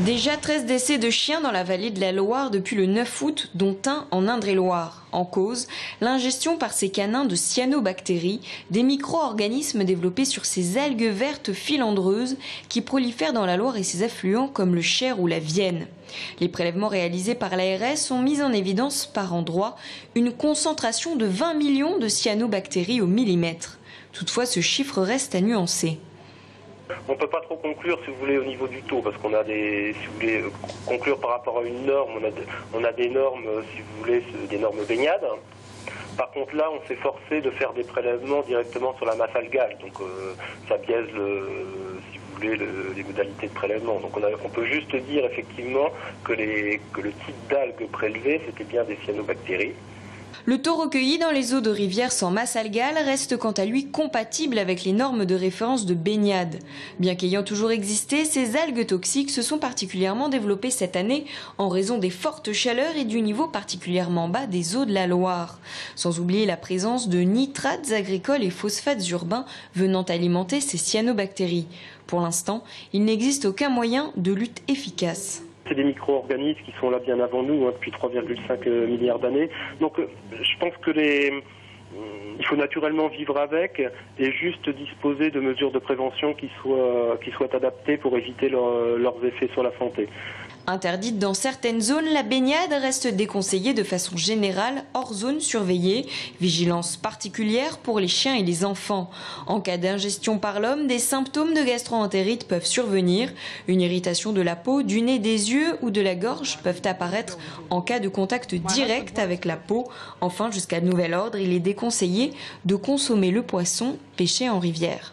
Déjà 13 décès de chiens dans la vallée de la Loire depuis le 9 août, dont un en Indre-et-Loire. En cause, l'ingestion par ces canins de cyanobactéries, des micro-organismes développés sur ces algues vertes filandreuses qui prolifèrent dans la Loire et ses affluents comme le Cher ou la Vienne. Les prélèvements réalisés par l'ARS ont mis en évidence par endroits une concentration de 20 millions de cyanobactéries au millimètre. Toutefois, ce chiffre reste à nuancer. On ne peut pas trop conclure, si vous voulez, au niveau du taux, parce qu'on a des, si vous voulez, conclure par rapport à une norme, on a des normes, si vous voulez, des normes baignade. Par contre, là, on s'est forcé de faire des prélèvements directement sur la masse algale, donc ça biaise, si vous voulez, les modalités de prélèvement. Donc on peut juste dire effectivement que le type d'algues prélevées, c'était bien des cyanobactéries. Le taux recueilli dans les eaux de rivières sans masse algale reste quant à lui compatible avec les normes de référence de baignade. Bien qu'ayant toujours existé, ces algues toxiques se sont particulièrement développées cette année en raison des fortes chaleurs et du niveau particulièrement bas des eaux de la Loire. Sans oublier la présence de nitrates agricoles et phosphates urbains venant alimenter ces cyanobactéries. Pour l'instant, il n'existe aucun moyen de lutte efficace. C'est des micro-organismes qui sont là bien avant nous, depuis 3,5 milliards d'années. Donc je pense que il faut naturellement vivre avec et juste disposer de mesures de prévention qui soient adaptées pour éviter leurs effets sur la santé. Interdite dans certaines zones, la baignade reste déconseillée de façon générale hors zone surveillée. Vigilance particulière pour les chiens et les enfants. En cas d'ingestion par l'homme, des symptômes de gastro-entérite peuvent survenir. Une irritation de la peau, du nez, des yeux ou de la gorge peuvent apparaître en cas de contact direct avec la peau. Enfin, jusqu'à nouvel ordre, il est déconseillé de consommer le poisson pêché en rivière.